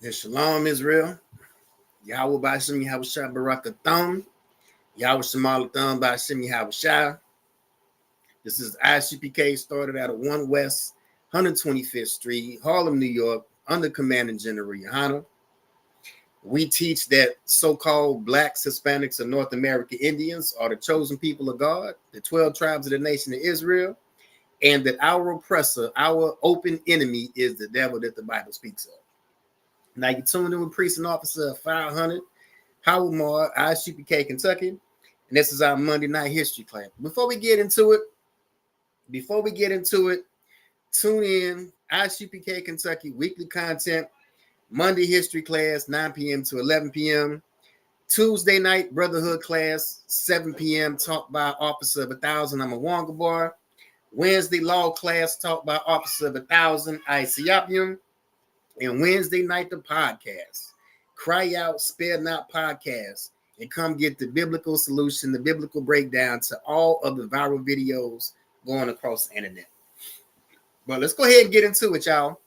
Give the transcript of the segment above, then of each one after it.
And Shalom Israel. Yahweh Bashim Yahweh Shah Baraka Thumb. Yahweh Shemala Thumb Bashim Yahweh Shah. This is ISUPK, started out at 1 West 125th Street, Harlem, New York, under Commanding General Yohana. We teach that so-called Blacks, Hispanics, and North American Indians are the chosen people of God, the 12 tribes of the nation of Israel, and that our oppressor, our open enemy, is the devil that the Bible speaks of. Now you're tuned in with Priest and Officer 500, Howard Moore, ISUPK, Kentucky, and this is our Monday night history class. Before we get into it, tune in ISUPK, Kentucky, weekly content, Monday history class, 9 p.m. to 11 p.m. Tuesday night brotherhood class, 7 p.m. taught by Officer of 1,000, I'm a Wonga Bar. Wednesday law class taught by Officer of 1,000, ISUPK. And Wednesday night, the podcast. Cry Out, Spare Not podcast. And come get the biblical solution, the biblical breakdown to all of the viral videos going across the internet. But let's go ahead and get into it, y'all.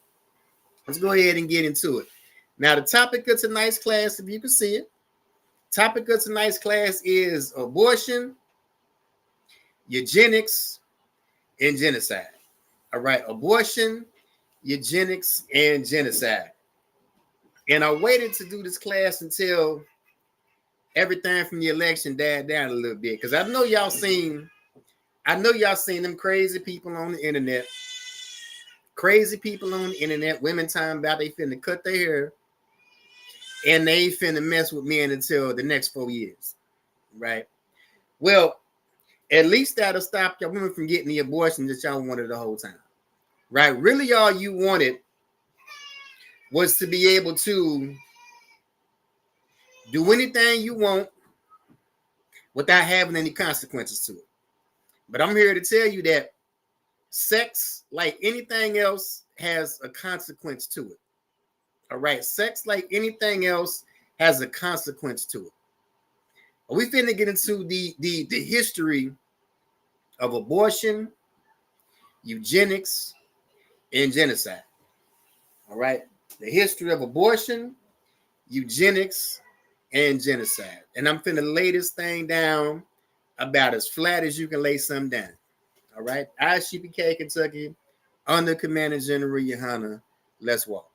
Let's go ahead and get into it. Now, the topic of tonight's class, if you can see it, topic of tonight's class is abortion, eugenics, and genocide. All right, abortion, eugenics, and genocide. And I waited to do this class until everything from the election died down a little bit, because I know y'all seen them crazy people on the internet. Crazy people on the internet, women talking about they finna cut their hair and they ain't finna mess with men until the next 4 years, right? Well, at least that'll stop y'all women from getting the abortion that y'all wanted the whole time, right? Really, all you wanted was to be able to do anything you want without having any consequences to it. But I'm here to tell you that sex, like anything else, has a consequence to it. All right, sex, like anything else, has a consequence to it. We finna get into the history of abortion, eugenics, and genocide. All right, the history of abortion, eugenics, and genocide. And I'm finna lay this thing down about as flat as you can lay something down. All right, ISUPK, Kentucky, under Commander General Yohana. Let's walk.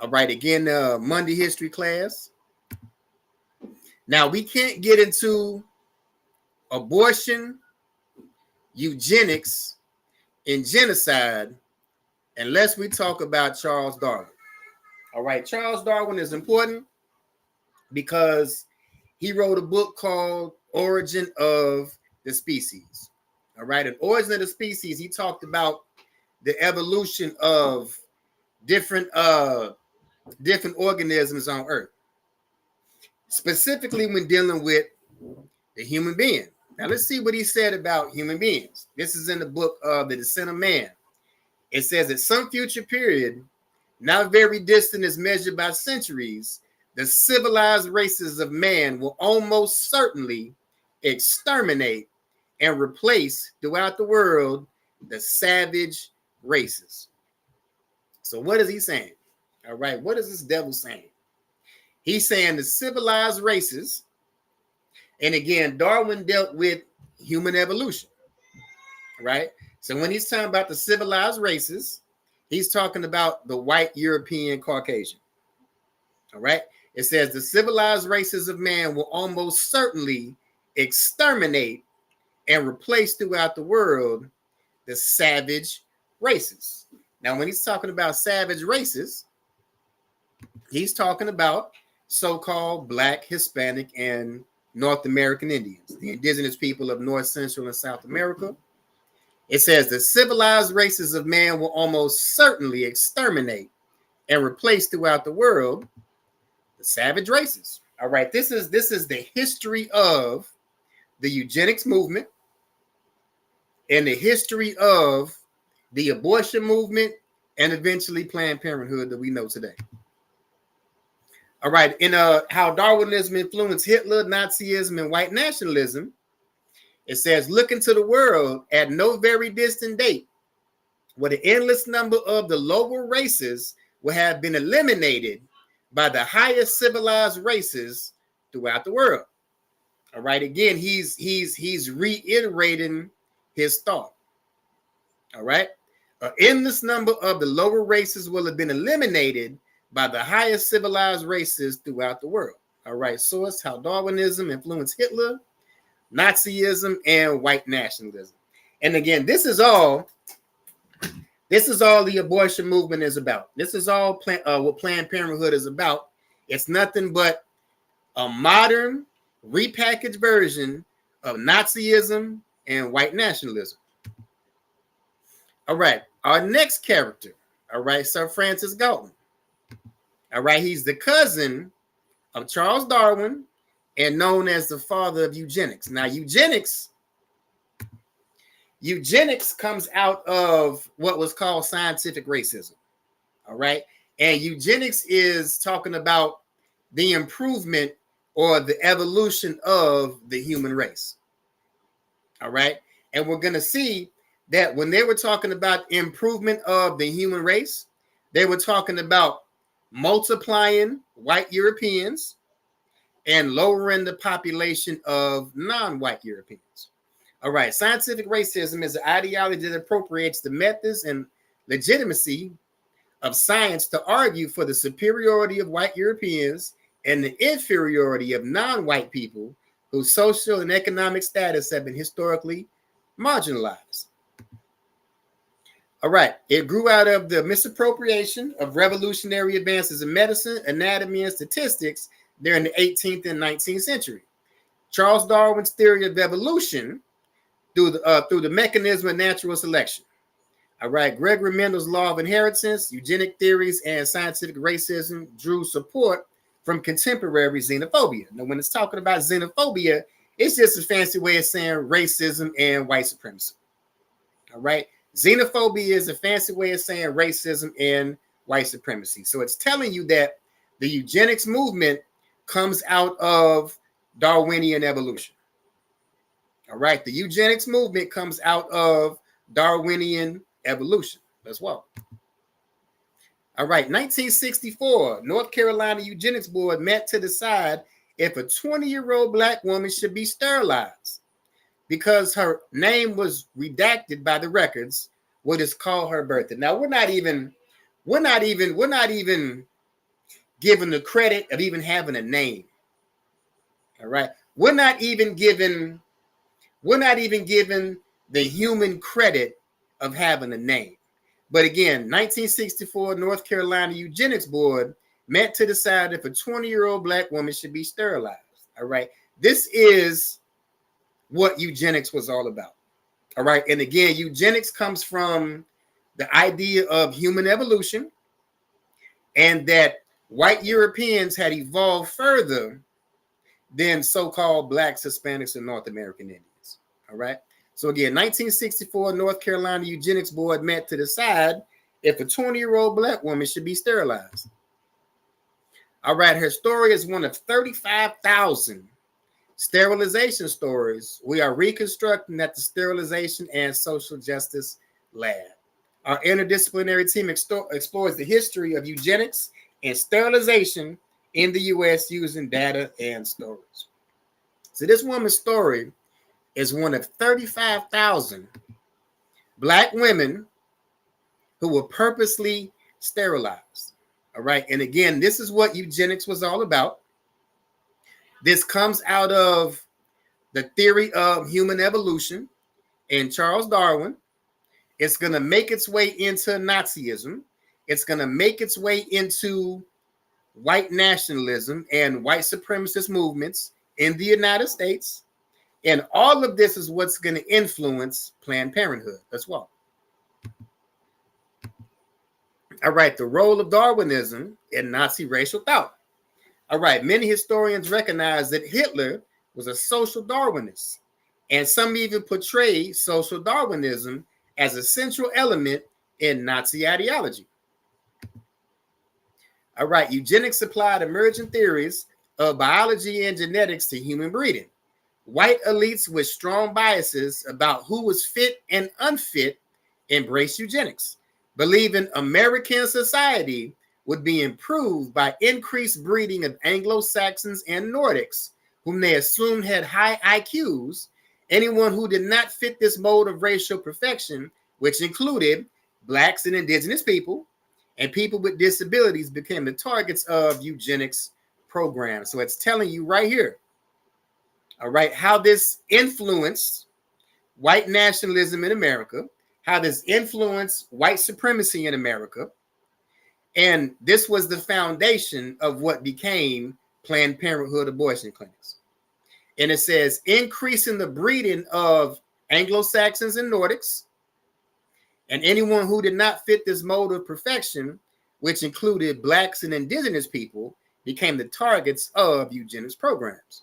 All right, again, Monday history class. Now, we can't get into abortion, eugenics, and genocide unless we talk about Charles Darwin. All right, Charles Darwin is important because he wrote a book called Origin of the Species. All right, in Origin of the Species, he talked about the evolution of different organisms on Earth, specifically when dealing with the human being. Now, let's see what he said about human beings. This is in the book of The Descent of Man. It says, at some future period, not very distant as measured by centuries, the civilized races of man will almost certainly exterminate and replace throughout the world the savage races. So what is he saying? All right, what is this devil saying? He's saying the civilized races, and again, Darwin dealt with human evolution, right? So when he's talking about the civilized races, he's talking about the white European Caucasian, all right? It says the civilized races of man will almost certainly exterminate and replace throughout the world the savage races. Now, when he's talking about savage races, he's talking about so-called Black, Hispanic, and North American Indians, the indigenous people of North, Central, and South America. It says the civilized races of man will almost certainly exterminate and replace throughout the world the savage races. All right, this is the history of the eugenics movement and the history of the abortion movement and eventually Planned Parenthood that we know today. All right, in how Darwinism influenced Hitler, Nazism, and white nationalism, it says, look into the world at no very distant date. where the endless number of the lower races will have been eliminated by the highest civilized races throughout the world. All right, again, he's reiterating his thought. All right, an endless number of the lower races will have been eliminated by the highest civilized races throughout the world. All right, source: how Darwinism influenced Hitler, Nazism, and white nationalism. And again, this is all the abortion movement is about. This is all what Planned Parenthood is about. It's nothing but a modern, repackaged version of Nazism and white nationalism. All right, our next character, all right, Sir Francis Galton. All right, he's the cousin of Charles Darwin and known as the father of eugenics. Now, eugenics comes out of what was called scientific racism. All right, and eugenics is talking about the improvement or the evolution of the human race. All right, and we're going to see that when they were talking about improvement of the human race, they were talking about multiplying white Europeans and lowering the population of non-white Europeans. All right, scientific racism is an ideology that appropriates the methods and legitimacy of science to argue for the superiority of white Europeans and the inferiority of non-white people whose social and economic status have been historically marginalized. All right, it grew out of the misappropriation of revolutionary advances in medicine, anatomy, and statistics during the 18th and 19th century. Charles Darwin's theory of evolution through the mechanism of natural selection. All right, Gregory Mendel's law of inheritance, eugenic theories, and scientific racism drew support from contemporary xenophobia. Now, when it's talking about xenophobia, it's just a fancy way of saying racism and white supremacy. All right, xenophobia is a fancy way of saying racism and white supremacy. So it's telling you that the eugenics movement comes out of Darwinian evolution. All right, the eugenics movement comes out of Darwinian evolution as well. All right, 1964, North Carolina Eugenics Board met to decide if a 20-year-old Black woman should be sterilized because her name was redacted by the records, what is called her birthday. Now, we're not even given the credit of even having a name. All right, we're not even given the human credit of having a name. But again, 1964 North Carolina Eugenics Board met to decide if a 20-year-old Black woman should be sterilized. All right, this is what eugenics was all about. All right, and again, eugenics comes from the idea of human evolution and that white Europeans had evolved further than so-called Blacks, Hispanics, and North American Indians. All right. So again, 1964 North Carolina Eugenics Board met to decide if a 20-year-old Black woman should be sterilized. All right, her story is one of 35,000 sterilization stories we are reconstructing at the Sterilization and Social Justice Lab. Our interdisciplinary team explores the history of eugenics and sterilization in the U.S. using data and stories. So this woman's story is one of 35,000 Black women who were purposely sterilized. All right. And again, this is what eugenics was all about. This comes out of the theory of human evolution and Charles Darwin. It's going to make its way into Nazism. It's going to make its way into white nationalism and white supremacist movements in the United States. And all of this is what's going to influence Planned Parenthood as well. All right, the role of Darwinism in Nazi racial thought. All right, many historians recognize that Hitler was a social Darwinist, and some even portray social Darwinism as a central element in Nazi ideology. All right, eugenics applied emergent theories of biology and genetics to human breeding. White elites with strong biases about who was fit and unfit embraced eugenics, believing American society would be improved by increased breeding of Anglo-Saxons and Nordics, whom they assumed had high IQs. Anyone who did not fit this mode of racial perfection, which included Blacks and indigenous people, and people with disabilities, became the targets of eugenics programs. So it's telling you right here, all right, how this influenced white nationalism in America, how this influenced white supremacy in America. And this was the foundation of what became Planned Parenthood abortion clinics. And it says increasing the breeding of Anglo-Saxons and Nordics, and anyone who did not fit this mode of perfection, which included Blacks and indigenous people, became the targets of eugenics programs.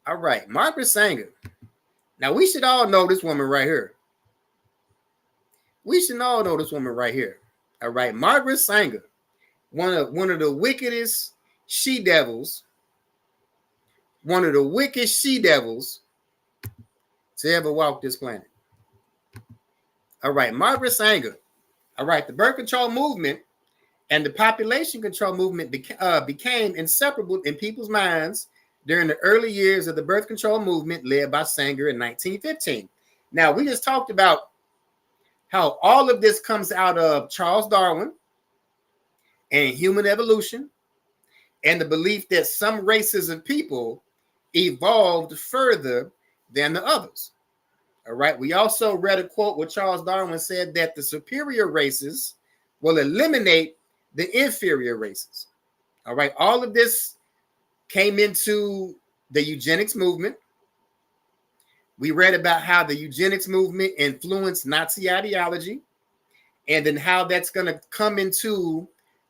All right, Margaret Sanger. Now, we should all know this woman right here. We should all know this woman right here. All right, Margaret Sanger, one of the wickedest she-devils, one of the wicked she-devils to ever walk this planet. All right, Margaret Sanger. All right, the birth control movement and the population control movement became inseparable in people's minds during the early years of the birth control movement led by Sanger in 1915. Now, we just talked about how all of this comes out of Charles Darwin and human evolution and the belief that some races of people evolved further than the others. All right. We also read a quote where Charles Darwin said that the superior races will eliminate the inferior races. All right. All of this came into the eugenics movement. We read about how the eugenics movement influenced Nazi ideology, and then how that's going to come into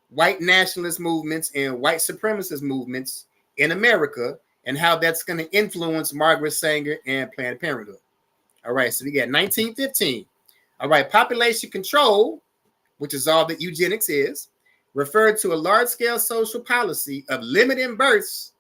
white nationalist movements and white supremacist movements in America, and how that's going to influence Margaret Sanger and Planned Parenthood. All right, so we got 1915. All right, population control, which is all that eugenics is, referred to a large-scale social policy of limiting births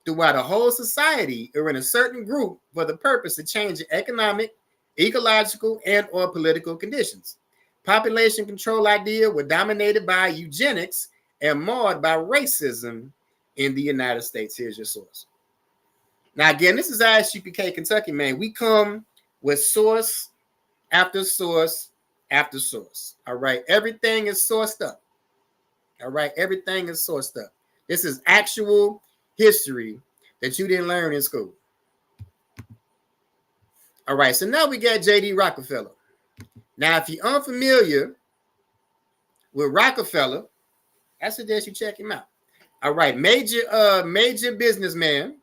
throughout a whole society or in a certain group for the purpose of changing economic, ecological, and or political conditions. Population control ideas were dominated by eugenics and marred by racism in the United States. Here's your source. Now, again, this is ISUPK Kentucky, man. We come with source after source after source. All right. Everything is sourced up. All right. Everything is sourced up. This is actual history that you didn't learn in school. All right. So now we got J.D. Rockefeller. Now, if you're unfamiliar with Rockefeller, I suggest you check him out. All right. Major businessman.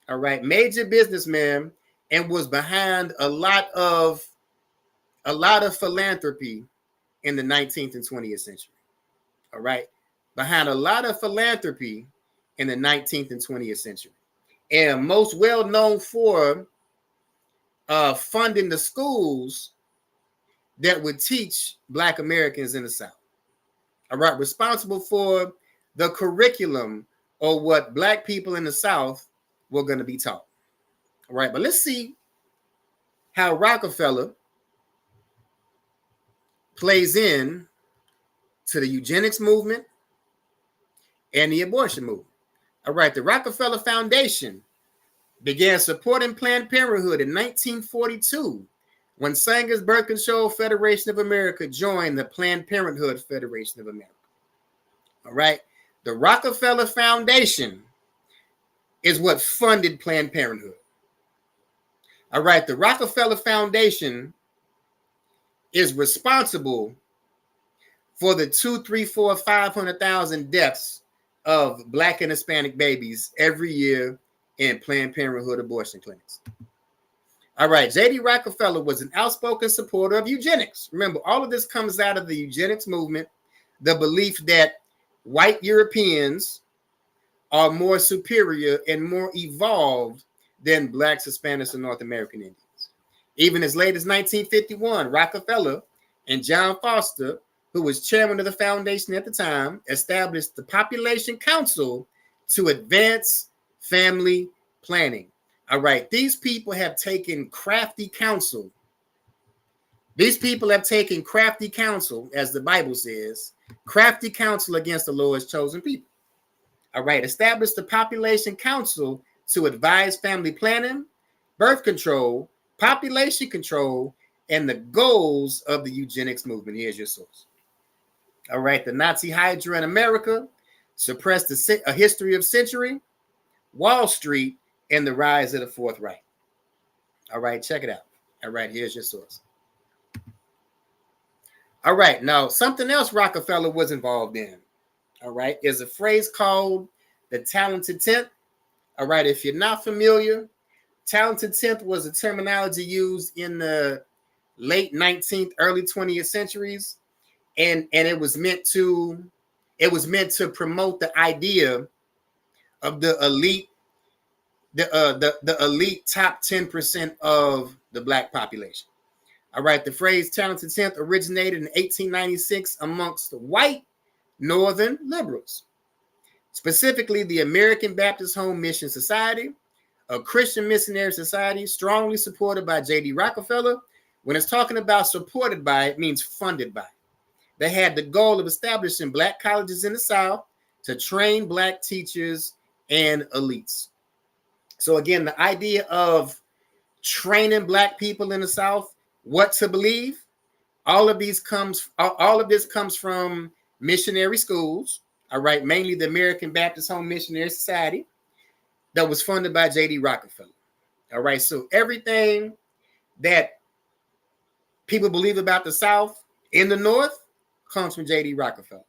All right. Major businessman. And was behind a lot of philanthropy in the 19th and 20th century. All right. Behind a lot of philanthropy in the 19th and 20th century. And most well known for funding the schools that would teach Black Americans in the South. All right. Responsible for the curriculum or what Black people in the South were going to be taught. All right, but let's see how Rockefeller plays in to the eugenics movement and the abortion movement. All right, the Rockefeller Foundation began supporting Planned Parenthood in 1942 when Sanger's Birth Control Federation of America joined the Planned Parenthood Federation of America. All right, the Rockefeller Foundation is what funded Planned Parenthood. All right, the Rockefeller Foundation is responsible for the 500,000 deaths of Black and Hispanic babies every year in Planned Parenthood abortion clinics. All right, J.D. Rockefeller was an outspoken supporter of eugenics. Remember, all of this comes out of the eugenics movement, the belief that white Europeans are more superior and more evolved than Blacks, Hispanics, and North American Indians. Even as late as 1951, Rockefeller and John Foster, who was chairman of the foundation at the time, established the Population Council to advance family planning. All right, these people have taken crafty counsel These people have taken crafty counsel, as the Bible says, crafty counsel against the Lord's chosen people. All right, establish the population council to advise family planning, birth control, population control, and the goals of the eugenics movement. Here's your source. All right, the Nazi Hydra in America, suppressed a history of century, Wall Street, and the rise of the Fourth Reich. All right, check it out. All right, here's your source. All right, now something else Rockefeller was involved in, all right, is a phrase called the talented tenth. All right, if you're not familiar, talented tenth was a terminology used in the late 19th, early 20th centuries, and it was meant to promote the idea of the elite, the elite top 10% of the Black population. All right, the phrase talented tenth originated in 1896 amongst the white Northern liberals, specifically the American Baptist Home Mission Society, a Christian missionary society strongly supported by J.D. Rockefeller. When it's talking about supported by, it means funded by. They had the goal of establishing Black colleges in the South to train Black teachers and elites. So again, the idea of training Black people in the South what to believe, all of this comes from missionary schools, all right, mainly the American Baptist Home Missionary Society that was funded by J.D. Rockefeller. All right, so everything that people believe about the South in the North comes from J.D. Rockefeller.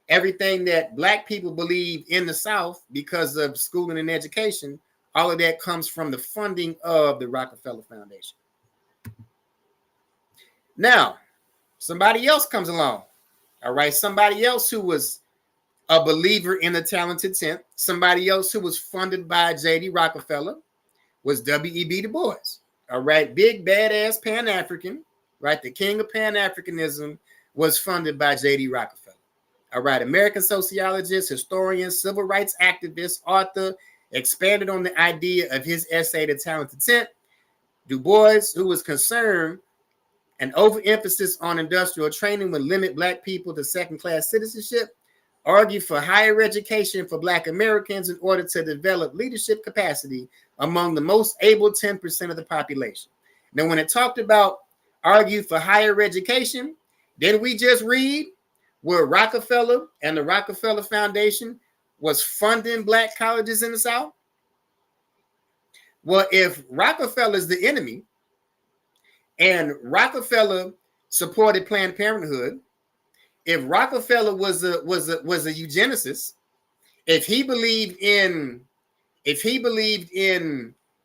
Everything that Black people believe in the South because of schooling and education, all of that comes from the funding of the Rockefeller Foundation. Now, somebody else comes along, all right? Somebody else who was a believer in the talented tenth, somebody else who was funded by J.D. Rockefeller was W.E.B. Du Bois, all right? Big, badass Pan-African, right? The king of Pan-Africanism was funded by J.D. Rockefeller, all right? American sociologist, historian, civil rights activist, author, expanded on the idea of his essay, The Talented Tenth. Du Bois, who was concerned an overemphasis on industrial training would limit Black people to second-class citizenship, argued for higher education for Black Americans in order to develop leadership capacity among the most able 10% of the population. Now, when it talked about argued for higher education, did we just read where Rockefeller and the Rockefeller Foundation was funding Black colleges in the South? Well, if Rockefeller is the enemy, and Rockefeller supported Planned Parenthood, if Rockefeller was a eugenicist, if he believed in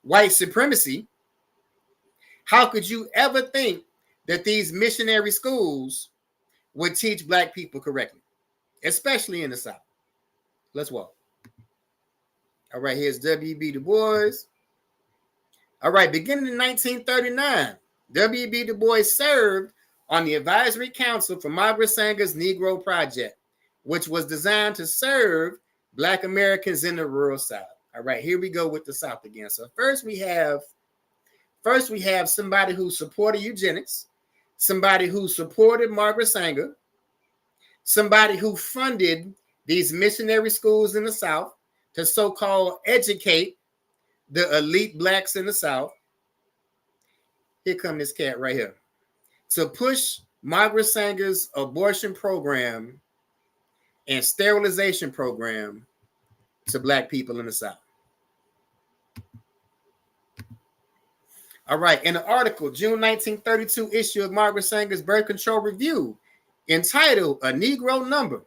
white supremacy, how could you ever think that these missionary schools would teach Black people correctly, especially in the South? Let's walk. All right, here's W.B. Du Bois. All right, beginning in 1939, W.B. Du Bois served on the advisory council for Margaret Sanger's Negro Project, which was designed to serve Black Americans in the rural South. All right, here we go with the South again. So first we have somebody who supported eugenics, somebody who supported Margaret Sanger, somebody who funded these missionary schools in the South to so-called educate the elite Blacks in the South. Here comes this cat right here. To push Margaret Sanger's abortion program and sterilization program to Black people in the South. All right, in the article, June 1932 issue of Margaret Sanger's Birth Control Review, entitled A Negro Number,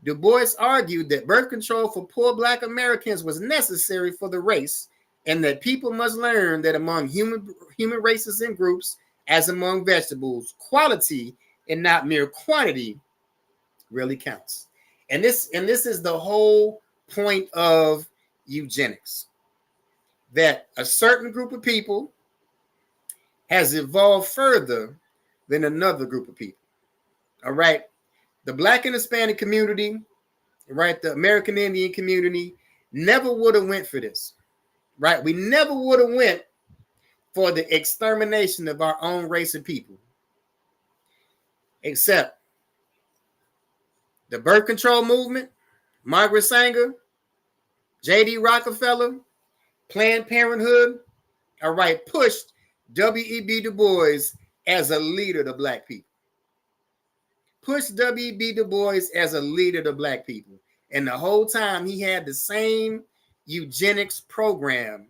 Du Bois argued that birth control for poor Black Americans was necessary for the race, and that people must learn that among human races and groups, as among vegetables, quality and not mere quantity really counts. And this is the whole point of eugenics, that a certain group of people has evolved further than another group of people. All right, the Black and Hispanic community, right, the American Indian community never would have went for this. Right? We never would have went for the extermination of our own race of people except the birth control movement, Margaret Sanger, J.D. Rockefeller, Planned Parenthood, all right, pushed W.E.B. Du Bois as a leader to black people. Pushed W.E.B. Du Bois as a leader to black people. And the whole time he had the same eugenics program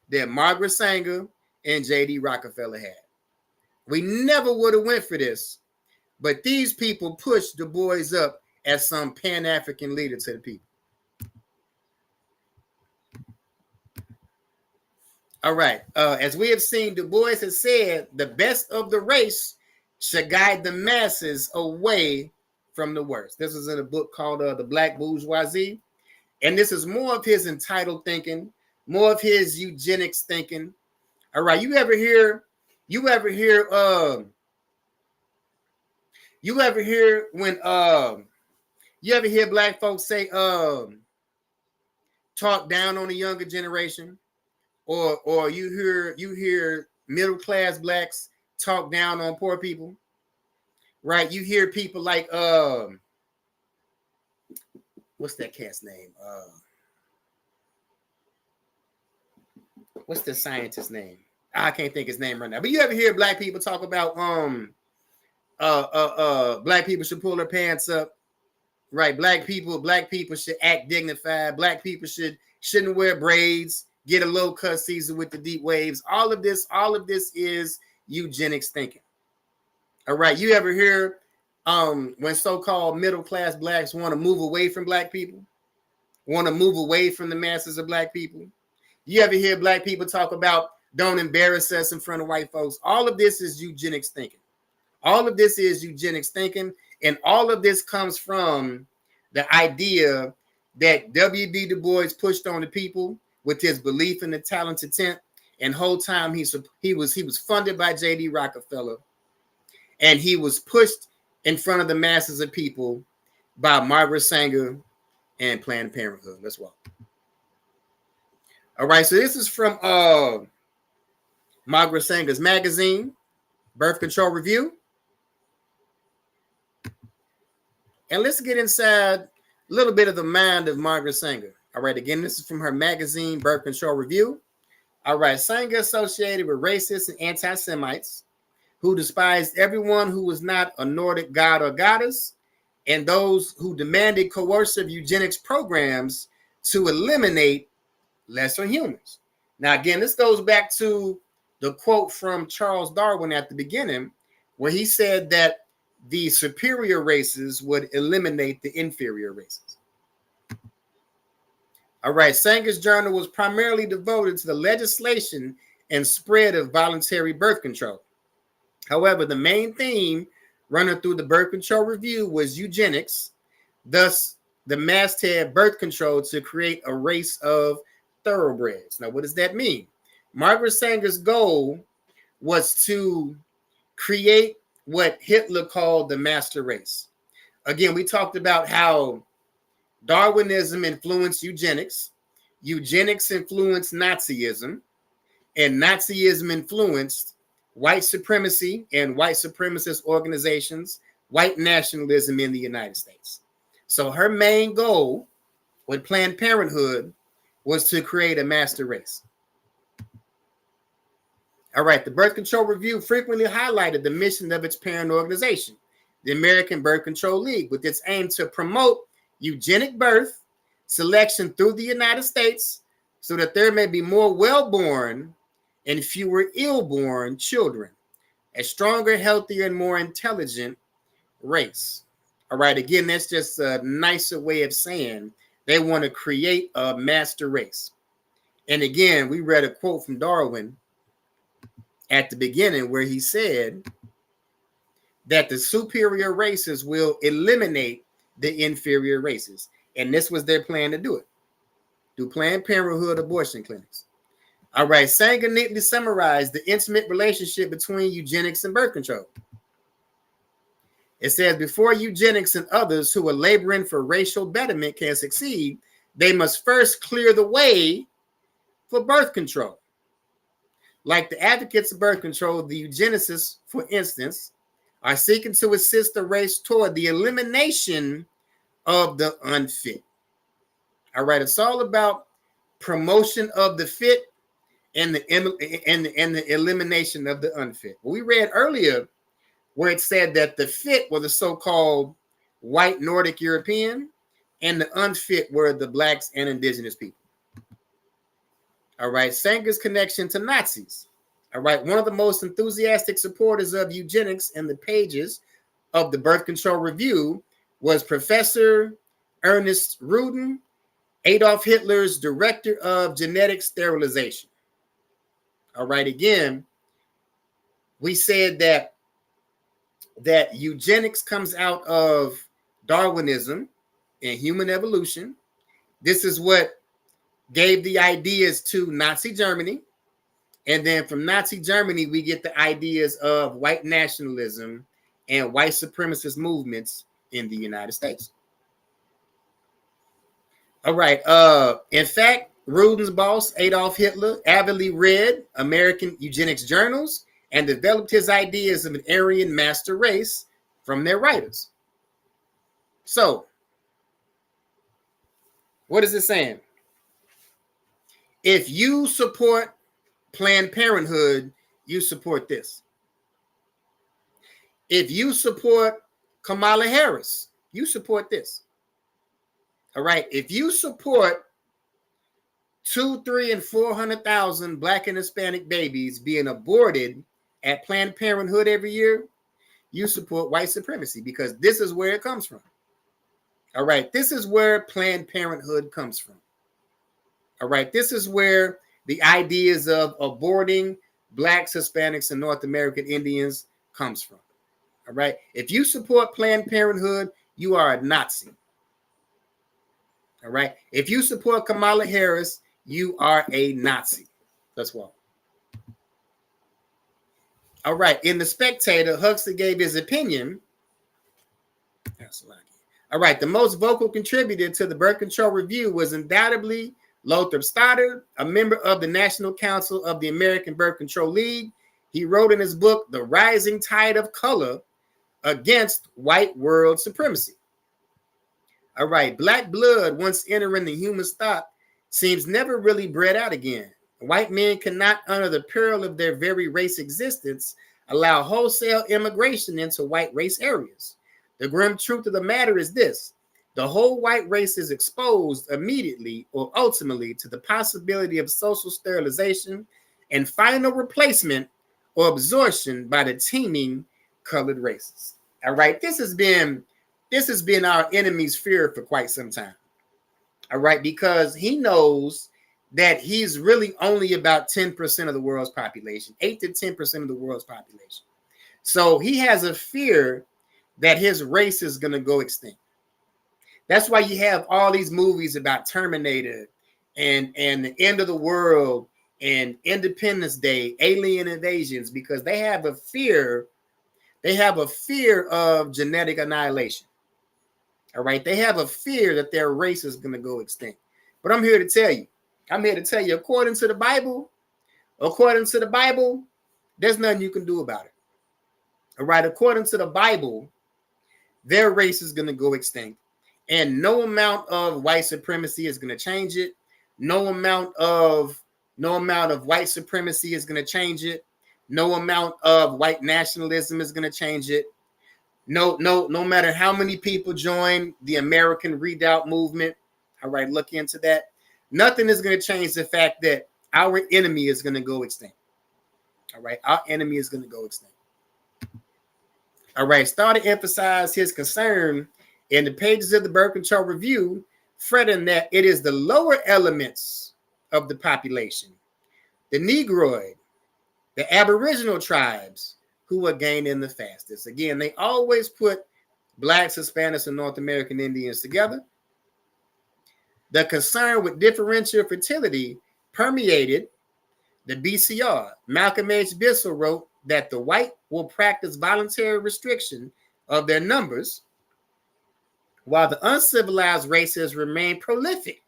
that Margaret Sanger and J.D. Rockefeller had. We never would have went for this, but these people pushed Du Bois up as some Pan-African leader to the people. All right. As we have seen, Du Bois has said, the best of the race should guide the masses away from the worst. This is in a book called The Black Bourgeoisie. And this is more of his entitled thinking, more of his eugenics thinking. All right. You ever hear black folks say talk down on the younger generation? Or you hear middle class blacks talk down on poor people, right? You hear people like what's that cat's name? What's the scientist's name? I can't think his name right now. But you ever hear black people talk about black people should pull their pants up, right? Black people should act dignified. Black people shouldn't wear braids. Get a low cut season with the deep waves. All of this is eugenics thinking. All right. You ever hear when so-called middle class blacks want to move away from black people, want to move away from the masses of black people? You ever hear black people talk about don't embarrass us in front of white folks? All of this is eugenics thinking. All of this is eugenics thinking, and all of this comes from the idea that W.B. Du Bois pushed on the people with his belief in the talented tent, and whole time he was funded by J.D. Rockefeller, and he was pushed in front of the masses of people by Margaret Sanger and Planned Parenthood. Let's walk. All right, so this is from Margaret Sanger's magazine, Birth Control Review, and let's get inside a little bit of the mind of Margaret Sanger. All right, again, this is from her magazine, Birth Control Review. All right, Sanger associated with racists and anti-Semites who despised everyone who was not a Nordic god or goddess, and those who demanded coercive eugenics programs to eliminate lesser humans. Now, again, this goes back to the quote from Charles Darwin at the beginning, where he said that the superior races would eliminate the inferior races. All right, Sanger's journal was primarily devoted to the legislation and spread of voluntary birth control. However, the main theme running through the Birth Control Review was eugenics, thus the masthead birth control to create a race of thoroughbreds. Now, what does that mean? Margaret Sanger's goal was to create what Hitler called the master race. Again, we talked about how Darwinism influenced eugenics, eugenics influenced Nazism, and Nazism influenced white supremacy and white supremacist organizations, white nationalism in the United States. So her main goal with Planned Parenthood was to create a master race. All right, the Birth Control Review frequently highlighted the mission of its parent organization, the American Birth Control League, with its aim to promote eugenic birth selection through the United States so that there may be more well-born and fewer ill-born children, a stronger, healthier, and more intelligent race. All right, again, that's just a nicer way of saying they want to create a master race. And again, we read a quote from Darwin at the beginning where he said that the superior races will eliminate the inferior races. And this was their plan to do it, through Planned Parenthood abortion clinics. All right, Sanger neatly summarized the intimate relationship between eugenics and birth control. It says, before eugenics and others who are laboring for racial betterment can succeed, they must first clear the way for birth control. Like the advocates of birth control, the eugenicists, for instance, are seeking to assist the race toward the elimination of the unfit. All right, it's all about promotion of the fit and the elimination of the unfit. We read earlier where it said that the fit were the so-called white Nordic European, and the unfit were the blacks and indigenous people. All right, Sanger's connection to Nazis. All right, one of the most enthusiastic supporters of eugenics in the pages of the Birth Control Review was Professor Ernest Rudin, Adolf Hitler's director of genetic sterilization. All right, again, we said that eugenics comes out of Darwinism and human evolution. This is what gave the ideas to Nazi Germany. And then from Nazi Germany, we get the ideas of white nationalism and white supremacist movements in the United States. All right. In fact, Rudin's boss, Adolf Hitler, avidly read American eugenics journals and developed his ideas of an Aryan master race from their writers. So, what is it saying? If you support Planned Parenthood, you support this. If you support Kamala Harris, you support this. All right. If you support 200,000, 300,000, and 400,000 Black and Hispanic babies being aborted at Planned Parenthood every year, you support white supremacy, because this is where it comes from. All right. This is where Planned Parenthood comes from. All right. This is where the ideas of aborting Blacks, Hispanics, and North American Indians comes from. All right. If you support Planned Parenthood, you are a Nazi. All right. If you support Kamala Harris, you are a Nazi. That's why. All right. In The Spectator, Huxley gave his opinion. All right. The most vocal contributor to the Birth Control Review was undoubtedly Lothrop Stoddard, a member of the National Council of the American Birth Control League. He wrote in his book, The Rising Tide of Color Against White World Supremacy. All right, black blood, once entering the human stock, seems never really bred out again. White men cannot, under the peril of their very race existence, allow wholesale immigration into white race areas. The grim truth of the matter is this: the whole white race is exposed immediately or ultimately to the possibility of social sterilization and final replacement or absorption by the teeming colored races. All right, this has been our enemy's fear for quite some time. All right, because he knows that he's really only about 10% of the world's population, 8 to 10% of the world's population. So he has a fear that his race is going to go extinct. That's why you have all these movies about Terminator and the end of the world and Independence Day, alien invasions, because they have a fear. They have a fear of genetic annihilation. All right. They have a fear that their race is going to go extinct. But I'm here to tell you, according to the Bible, there's nothing you can do about it. All right. According to the Bible, their race is going to go extinct. And no amount of white supremacy is going to change it. No amount of white supremacy is going to change it. No amount of white nationalism is going to change it. No matter how many people join the American Redoubt movement. All right, look into that. Nothing is going to change the fact that our enemy is going to go extinct. All right, our enemy is going to go extinct. All right, started to emphasize his concern in the pages of the Birth Control Review, fretting that it is the lower elements of the population, the Negroid, the Aboriginal tribes, who are gaining the fastest. Again, they always put Blacks, Hispanics, and North American Indians together. The concern with differential fertility permeated the BCR. Malcolm H. Bissell wrote that the white will practice voluntary restriction of their numbers, while the uncivilized races remain prolific,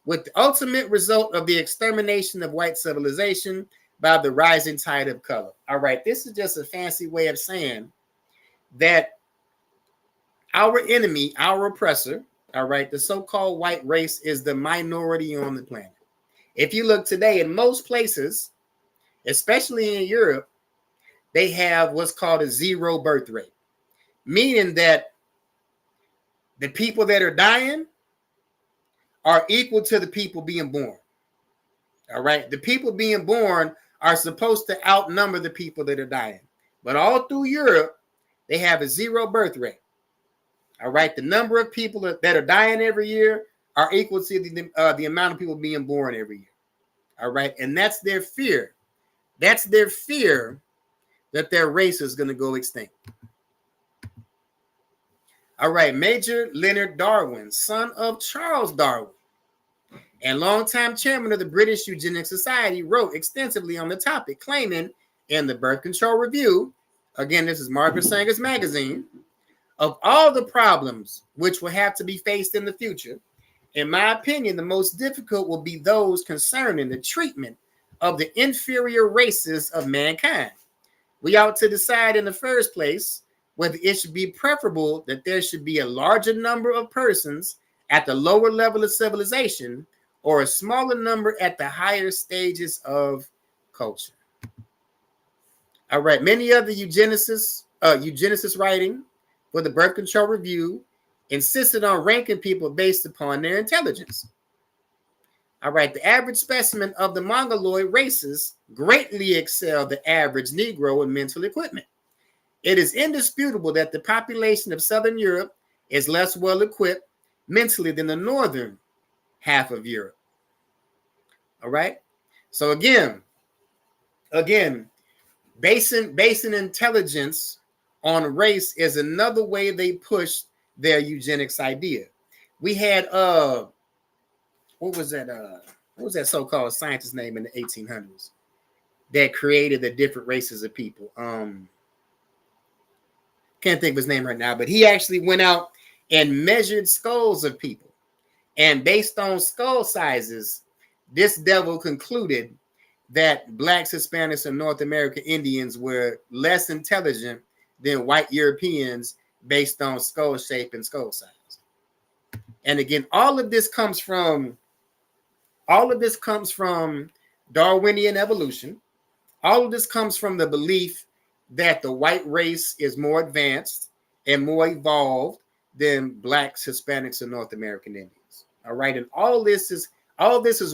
with the ultimate result of the extermination of white civilization by the rising tide of color. All right, this is just a fancy way of saying that our enemy, our oppressor, all right, the so-called white race is the minority on the planet. If you look today in most places, especially in Europe, they have what's called a zero birth rate, meaning that the people that are dying are equal to the people being born. All right. The people being born are supposed to outnumber the people that are dying. But all through Europe, they have a zero birth rate. All right. The number of people that are dying every year are equal to the amount of people being born every year. All right. And that's their fear. That's their fear that their race is going to go extinct. All right. Major Leonard Darwin, son of Charles Darwin, and longtime chairman of the British Eugenics Society, wrote extensively on the topic, claiming in the Birth Control Review, again, this is Margaret Sanger's magazine, of all the problems which will have to be faced in the future, in my opinion, the most difficult will be those concerning the treatment of the inferior races of mankind. We ought to decide in the first place whether it should be preferable that there should be a larger number of persons at the lower level of civilization or a smaller number at the higher stages of culture. All right, many of the eugenicists writing for the Birth Control Review insisted on ranking people based upon their intelligence. All right, the average specimen of the Mongoloid races greatly excel the average Negro in mental equipment. It is indisputable that the population of Southern Europe is less well equipped mentally than the northern half of Europe. All right. So again, basing intelligence on race is another way they push their eugenics idea. We had what was that so-called scientist name in the 1800s that created the different races of people? Can't think of his name right now, but he actually went out and measured skulls of people. And based on skull sizes, this devil concluded that Blacks, Hispanics, and North American Indians were less intelligent than white Europeans based on skull shape and skull size. And again, all of this comes from Darwinian evolution. All of this comes from the belief that the white race is more advanced and more evolved than Blacks, Hispanics, and North American Indians. All right. And all this is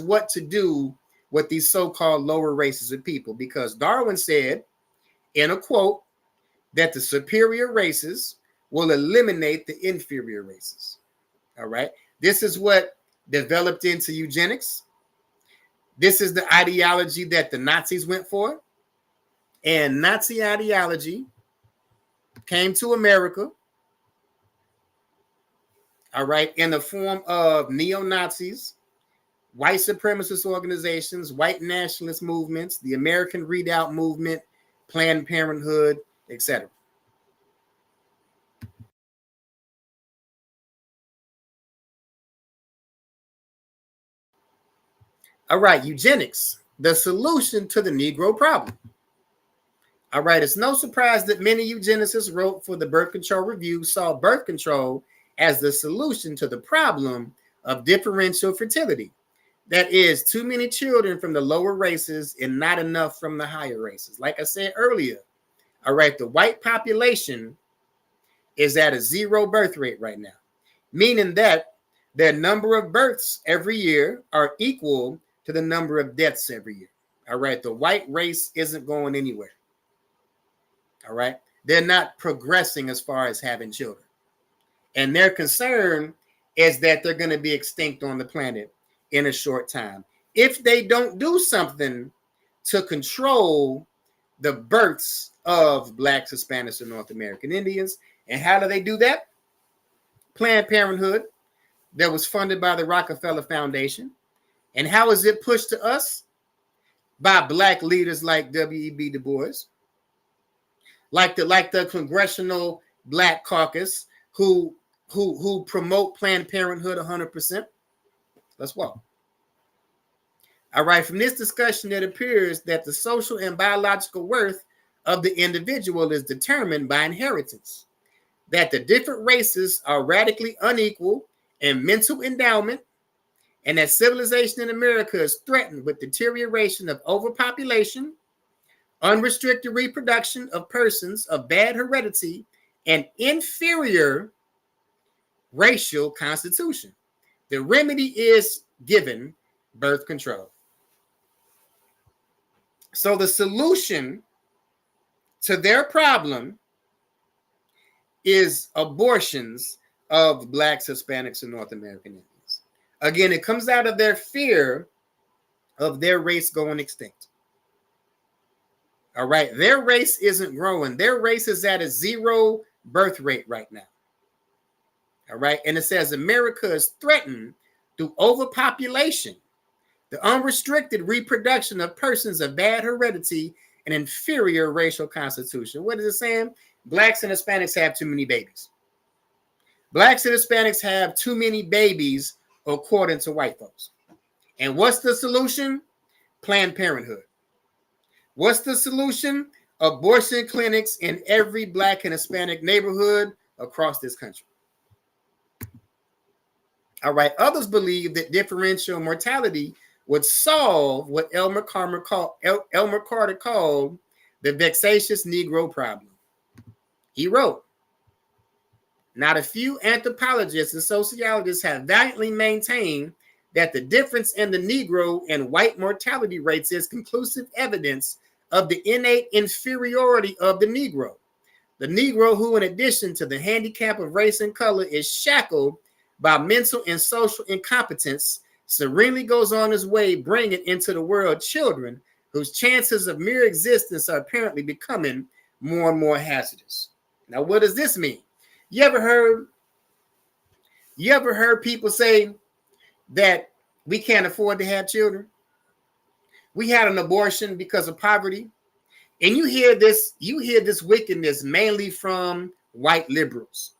what to do with these so-called lower races of people, because Darwin said in a quote that the superior races will eliminate the inferior races. All right. This is what developed into eugenics. This is the ideology that the Nazis went for. And Nazi ideology came to America, all right, in the form of neo-Nazis, white supremacist organizations, white nationalist movements, the American Redoubt movement, Planned Parenthood, etc. All right, eugenics, the solution to the Negro problem. All right, it's no surprise that many eugenicists wrote for the Birth Control Review saw birth control as the solution to the problem of differential fertility. That is, too many children from the lower races and not enough from the higher races. Like I said earlier, all right, the white population is at a zero birth rate right now, meaning that their number of births every year are equal to the number of deaths every year. All right, the white race isn't going anywhere. All right. They're not progressing as far as having children. And their concern is that they're going to be extinct on the planet in a short time if they don't do something to control the births of Blacks, Hispanics, and North American Indians. And how do they do that? Planned Parenthood, that was funded by the Rockefeller Foundation. And how is it pushed to us? By Black leaders like W.E.B. Du Bois, like the Congressional Black Caucus, who promote Planned Parenthood 100%. Let's walk. All right, from this discussion, it appears that the social and biological worth of the individual is determined by inheritance. that the different races are radically unequal in mental endowment, and that civilization in America is threatened with deterioration of overpopulation, unrestricted reproduction of persons of bad heredity, and inferior racial constitution. The remedy is given birth control. So the solution to their problem is abortions of Blacks, Hispanics, and North American Indians. Again, it comes out of their fear of their race going extinct. All right, their race isn't growing. Their race is at a 0 birth rate right now. All right, and it says America is threatened through overpopulation, the unrestricted reproduction of persons of bad heredity, and inferior racial constitution. What is it saying? Blacks and Hispanics have too many babies. Blacks and Hispanics have too many babies, according to white folks. And what's the solution? Planned Parenthood. What's the solution? Abortion clinics in every Black and Hispanic neighborhood across this country. All right. Others believe that differential mortality would solve what Elmer Carter called the vexatious Negro problem. He wrote, "Not a few anthropologists and sociologists have valiantly maintained that the difference in the Negro and white mortality rates is conclusive evidence of the innate inferiority of the Negro. The Negro who, in addition to the handicap of race and color, is shackled by mental and social incompetence, serenely goes on his way, bringing into the world children whose chances of mere existence are apparently becoming more and more hazardous." Now, what does this mean? You ever heard people say that we can't afford to have children? We had an abortion because of poverty. And you hear this wickedness mainly from white liberals.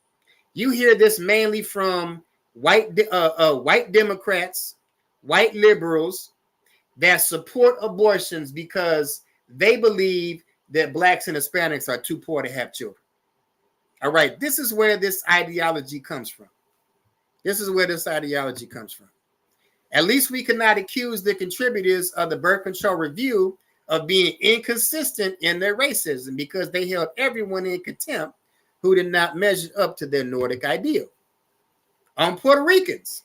You hear this mainly from white Democrats, white liberals that support abortions because they believe that Blacks and Hispanics are too poor to have children. All right, this is where this ideology comes from. This is where this ideology comes from. At least we cannot accuse the contributors of the Birth Control Review of being inconsistent in their racism, because they held everyone in contempt who did not measure up to their Nordic ideal. On Puerto Ricans,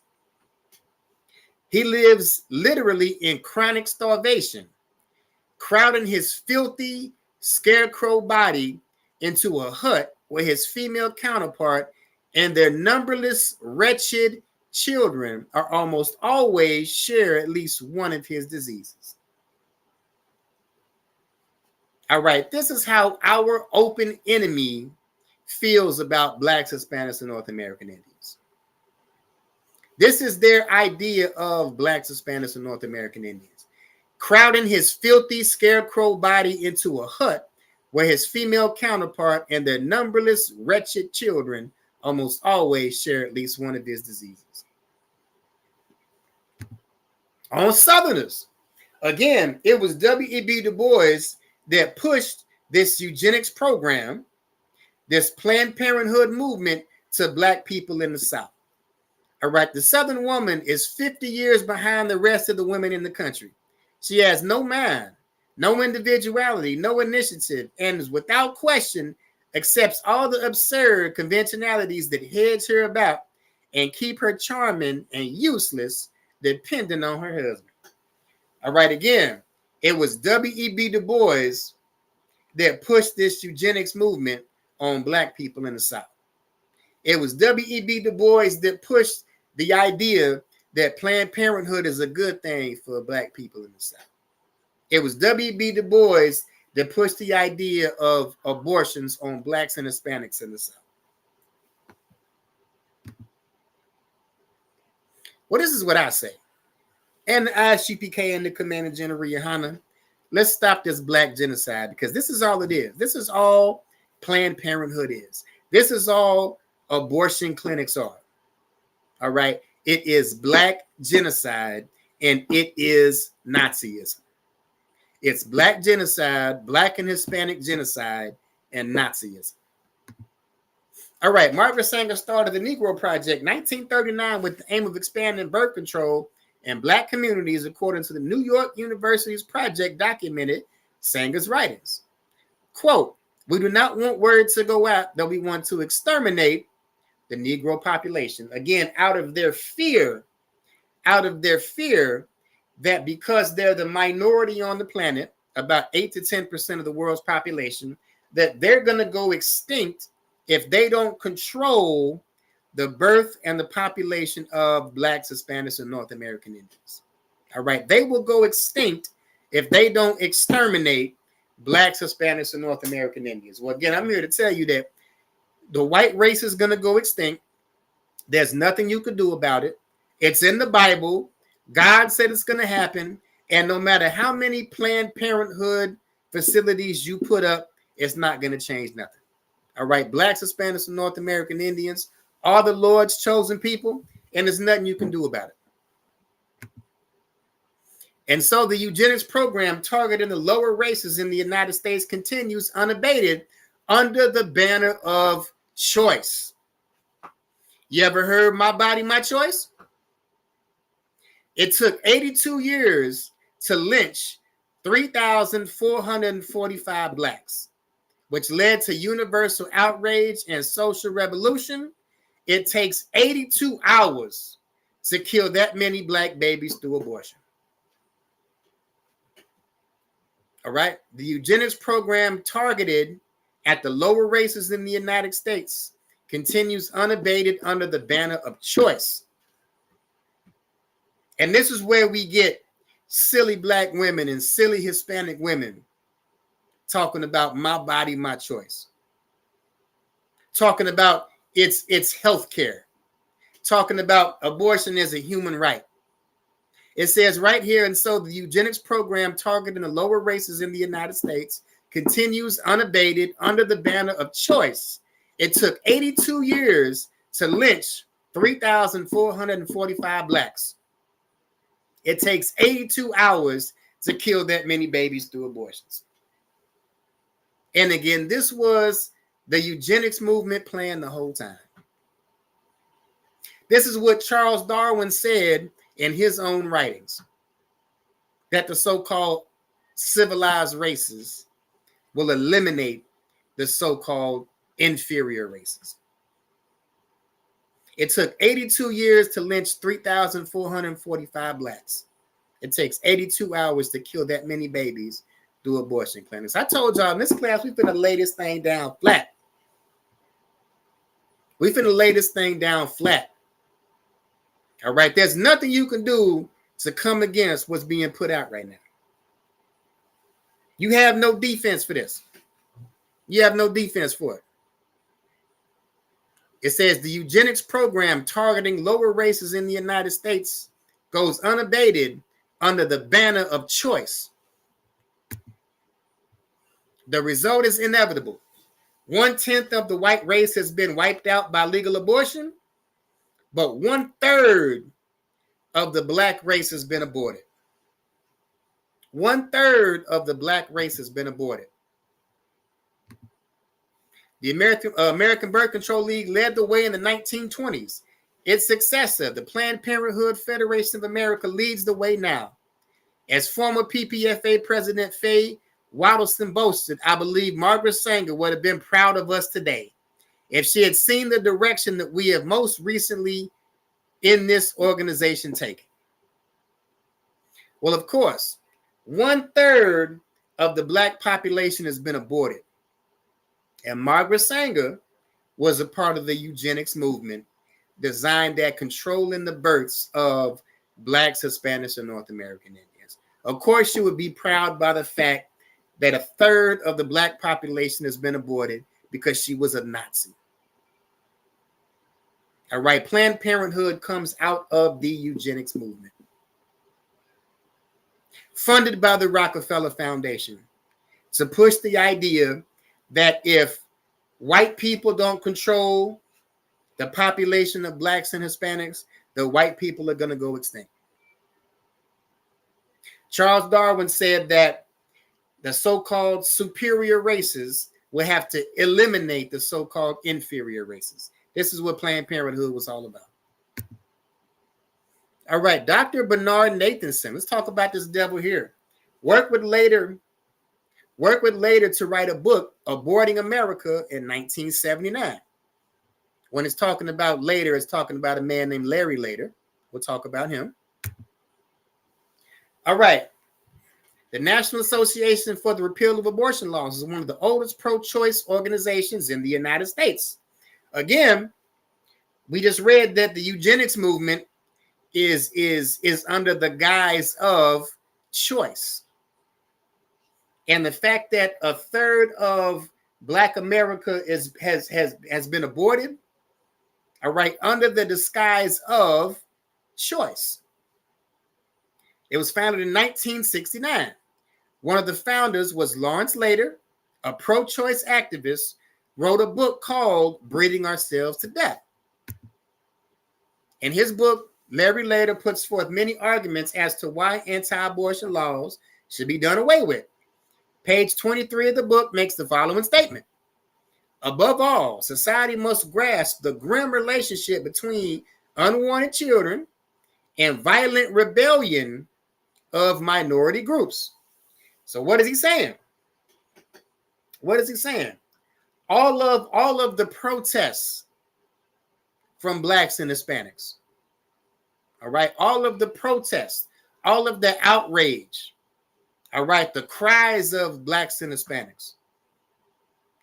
he lives literally in chronic starvation, crowding his filthy scarecrow body into a hut where his female counterpart and their numberless wretched children are almost always share at least one of his diseases. All right, this is how our open enemy feels about Blacks, Hispanics, and North American Indians. This is their idea of Blacks, Hispanics, and North American Indians. Crowding his filthy scarecrow body into a hut where his female counterpart and their numberless wretched children almost always share at least one of his diseases. On Southerners, again, it was W.E.B. Du Bois that pushed this eugenics program, this Planned Parenthood movement to Black people in the South. All right, the Southern woman is 50 years behind the rest of the women in the country. She has no mind, no individuality, no initiative, and is without question accepts all the absurd conventionalities that hedge her about and keep her charming and useless, depending on her husband. All right, again, it was W.E.B. Du Bois that pushed this eugenics movement on Black people in the South. It was W.E.B. Du Bois that pushed the idea that Planned Parenthood is a good thing for Black people in the South. It was W.E.B. Du Bois that pushed the idea of abortions on Blacks and Hispanics in the South. Well, this is what I say. And the ISUPK and the Commander General Yohana, let's stop this Black genocide, because this is all it is. This is all Planned Parenthood is. This is all abortion clinics are. All right. It is Black genocide, and it is Nazism. It's Black genocide, Black and Hispanic genocide, and Nazism. All right, Margaret Sanger started the Negro Project 1939 with the aim of expanding birth control in Black communities, according to the New York University's project documented Sanger's writings. Quote, "We do not want word to go out that we want to exterminate the Negro population." Again, out of their fear that because they're the minority on the planet, about 8 to 10% of the world's population, that they're going to go extinct if they don't control the birth and the population of Blacks, Hispanics, and North American Indians. All right. They will go extinct if they don't exterminate Blacks, Hispanics, and North American Indians. Well, again, I'm here to tell you that the white race is going to go extinct. There's nothing you can do about it. It's in the Bible. God said it's going to happen. And no matter how many Planned Parenthood facilities you put up, it's not going to change nothing. All right. Blacks, Hispanics, and North American Indians are the Lord's chosen people, and there's nothing you can do about it. And so the eugenics program targeting the lower races in the United States continues unabated under the banner of choice. You ever heard "My Body, My Choice"? It took 82 years to lynch 3,445 Blacks, which led to universal outrage and social revolution. It takes 82 hours to kill that many Black babies through abortion. All right. The eugenics program targeted at the lower races in the United States continues unabated under the banner of choice. And this is where we get silly Black women and silly Hispanic women talking about "my body, my choice," talking about it's health care, talking about abortion as a human right. It says right here, and so the eugenics program targeting the lower races in the United States continues unabated under the banner of choice. It took 82 years to lynch 3,445 Blacks. It takes 82 hours to kill that many babies through abortions. And again, this was the eugenics movement plan the whole time. This is what Charles Darwin said in his own writings, that the so-called civilized races will eliminate the so-called inferior races. It took 82 years to lynch 3,445 Blacks. It takes 82 hours to kill that many babies through abortion clinics. I told y'all in this class, we finna lay this thing down flat. We finna lay this thing down flat. All right, there's nothing you can do to come against what's being put out right now. You have no defense for this. You have no defense for it. It says the eugenics program targeting lower races in the United States goes unabated under the banner of choice. The result is inevitable. 1/10 of the white race has been wiped out by legal abortion, but 1/3 of the Black race has been aborted. 1/3 of the Black race has been aborted. The American Birth Control League led the way in the 1920s. Its successor, the Planned Parenthood Federation of America, leads the way now. As former PPFA President Faye Waddelston boasted, "I believe Margaret Sanger would have been proud of us today if she had seen the direction that we have most recently in this organization taken." Well, of course, 1/3 of the Black population has been aborted. And Margaret Sanger was a part of the eugenics movement designed at controlling the births of Blacks, Hispanics, and North American Indians. Of course, she would be proud by the fact that 1/3 of the Black population has been aborted because she was a Nazi. All right, Planned Parenthood comes out of the eugenics movement, funded by the Rockefeller Foundation, to push the idea that if white people don't control the population of Blacks and Hispanics, the white people are going to go extinct. Charles Darwin said that the so-called superior races will have to eliminate the so-called inferior races. This is what Planned Parenthood was all about. All right, Dr. Bernard Nathanson. Let's talk about this devil here. Worked with later to write a book, Aborting America, in 1979. When it's talking about later, it's talking about a man named Larry Later. We'll talk about him. All right. The National Association for the Repeal of Abortion Laws is one of the oldest pro-choice organizations in the United States. Again, we just read that the eugenics movement is under the guise of choice. And the fact that a third of Black America has been aborted, all right, under the disguise of choice. It was founded in 1969. One of the founders was Lawrence Later, a pro-choice activist, wrote a book called Breeding Ourselves to Death. In his book, Larry Later puts forth many arguments as to why anti-abortion laws should be done away with. Page 23 of the book makes the following statement. Above all, society must grasp the grim relationship between unwanted children and violent rebellion of minority groups. So what is he saying? What is he saying? All of the protests from Blacks and Hispanics. All right, all of the protests, all of the outrage. All right, the cries of Blacks and Hispanics.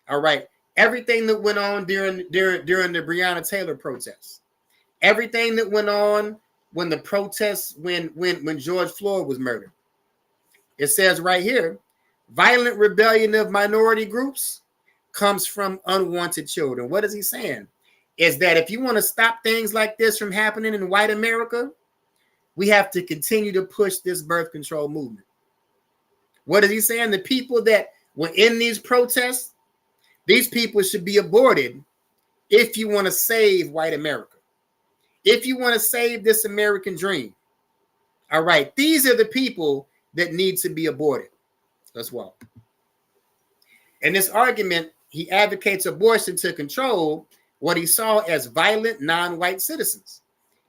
All right, everything that went on during the Breonna Taylor protests. Everything that went on when the protests, when George Floyd was murdered. It says right here, violent rebellion of minority groups comes from unwanted children. What is he saying? Is that if you want to stop things like this from happening in white America, we have to continue to push this birth control movement. What is he saying? The people that were in these protests, these people should be aborted if you want to save white America. If you want to save this American dream. All right, these are the people that need to be aborted as well. In this argument, he advocates abortion to control what he saw as violent non-white citizens.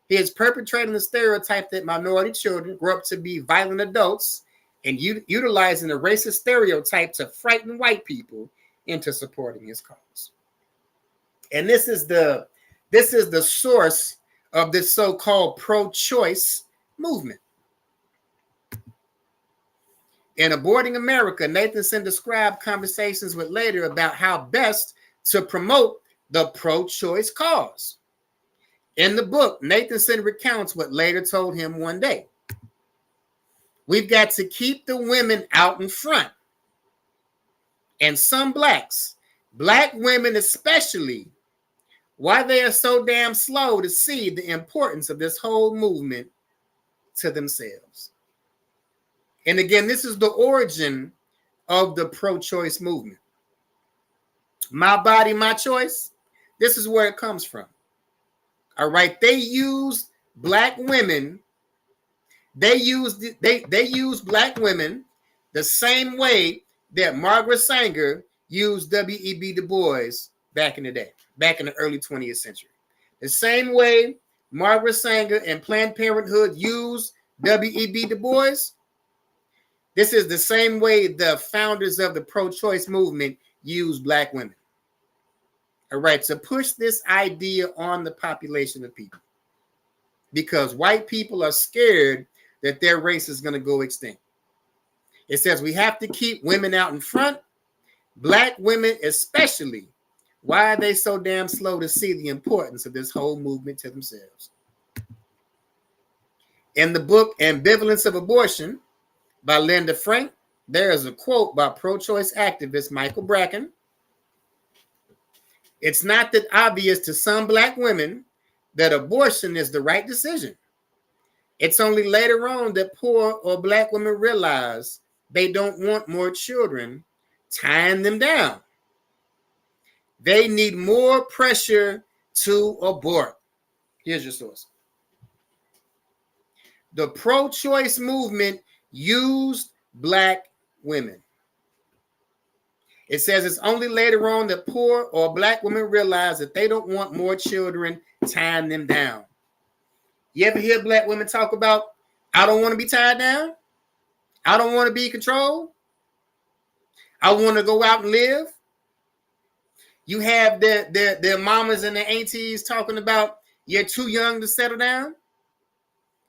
He is perpetrating the stereotype that minority children grow up to be violent adults and utilizing a racist stereotype to frighten white people into supporting his cause. And this is the source of this so-called pro-choice movement. In Aborting America, Nathanson described conversations with Later about how best to promote the pro-choice cause. In the book, Nathanson recounts what Later told him one day. We've got to keep the women out in front. And some Blacks, Black women especially, why they are so damn slow to see the importance of this whole movement to themselves. And again, this is the origin of the pro-choice movement. My body, my choice. This is where it comes from. All right. They use Black women. They use Black women the same way that Margaret Sanger used W.E.B. Du Bois back in the day, back in the early 20th century. The same way Margaret Sanger and Planned Parenthood used W.E.B. Du Bois. This is the same way the founders of the pro-choice movement use Black women. All right, to push this idea on the population of people. Because white people are scared that their race is going to go extinct. It says we have to keep women out in front, Black women especially. Why are they so damn slow to see the importance of this whole movement to themselves? In the book Ambivalence of Abortion by Linda Frank, there is a quote by pro-choice activist Michael Bracken. It's not that obvious to some Black women that abortion is the right decision. It's only later on that poor or Black women realize they don't want more children tying them down. They need more pressure to abort. Here's your source. The pro-choice movement used Black women. It says it's only later on that poor or black women realize that they don't want more children tying them down. You ever hear black women talk about, I don't want to be tied down? I don't want to be controlled? I want to go out and live? You have their mamas and their aunties talking about, you're too young to settle down?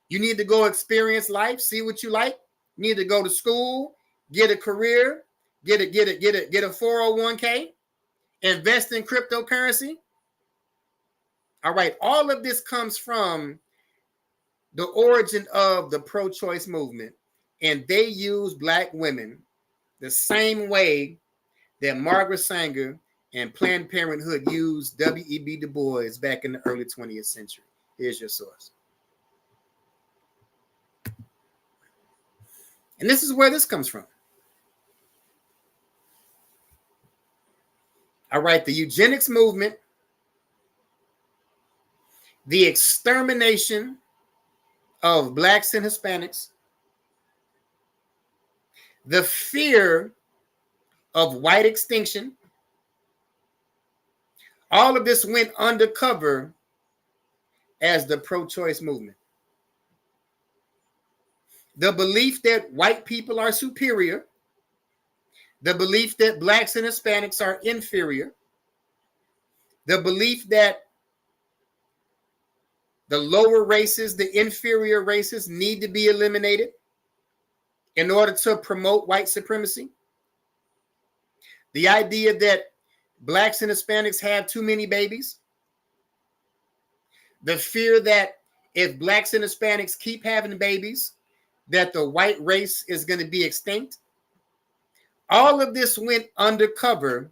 You need to go experience life, see what you like. You need to go to school, get a career, get a 401k, invest in cryptocurrency. All right, all of this comes from the origin of the pro-choice movement, and they use black women the same way that Margaret Sanger and Planned Parenthood used W.E.B. Du Bois back in the early 20th century. Here's your source. And this is where this comes from. All right, the eugenics movement, the extermination of blacks and Hispanics, the fear of white extinction, all of this went undercover as the pro-choice movement. The belief that white people are superior, the belief that blacks and Hispanics are inferior, the belief that the lower races, the inferior races, need to be eliminated in order to promote white supremacy. The idea that blacks and Hispanics have too many babies. The fear that if blacks and Hispanics keep having babies, that the white race is going to be extinct. All of this went undercover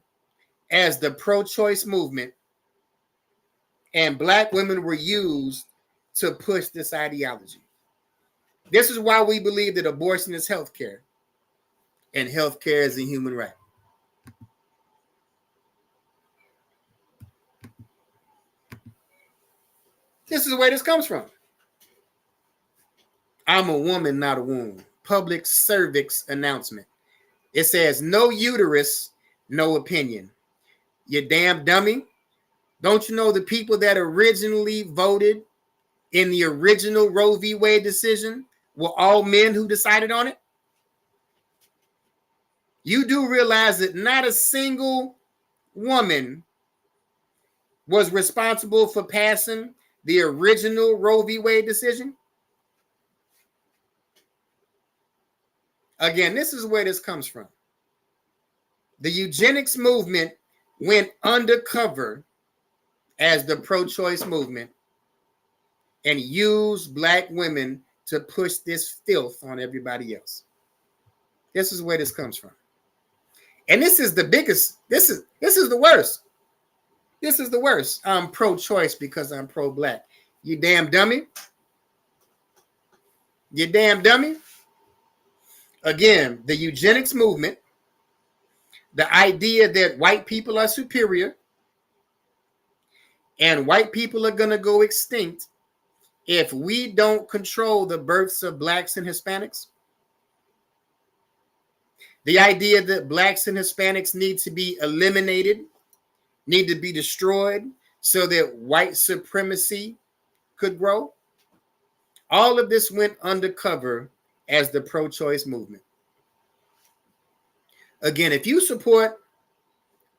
as the pro-choice movement, and black women were used to push this ideology. This is why we believe that abortion is healthcare, and healthcare is a human right. This is where this comes from. I'm a woman, not a womb. Public cervix announcement. It says, no uterus, no opinion. You damn dummy. Don't you know the people that originally voted in the original Roe v. Wade decision were all men who decided on it? You do realize that not a single woman was responsible for passing the original Roe v. Wade decision? Again, this is where this comes from. The eugenics movement went undercover as the pro-choice movement and used black women to push this filth on everybody else. This is where this comes from. And this is the biggest, this is the worst. This is the worst. I'm pro-choice because I'm pro-black. You damn dummy. You damn dummy. Again, the eugenics movement, the idea that white people are superior and white people are going to go extinct if we don't control the births of blacks and Hispanics. The idea that blacks and Hispanics need to be eliminated, need to be destroyed so that white supremacy could grow. All of this went undercover as the pro-choice movement. Again, if you support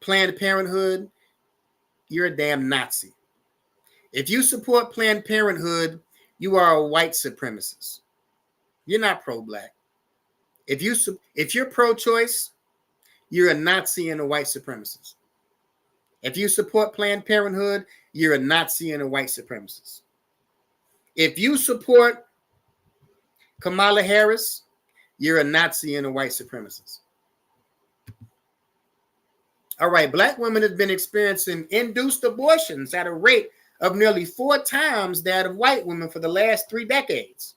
Planned Parenthood, you're a damn Nazi. If you support Planned Parenthood, you are a white supremacist. You're not pro-black. If you're pro-choice, you're a Nazi and a white supremacist. If you support Planned Parenthood, you're a Nazi and a white supremacist. If you support Kamala Harris, you're a Nazi and a white supremacist. All right, black women have been experiencing induced abortions at a rate of nearly 4 times that of white women for the last 3 decades.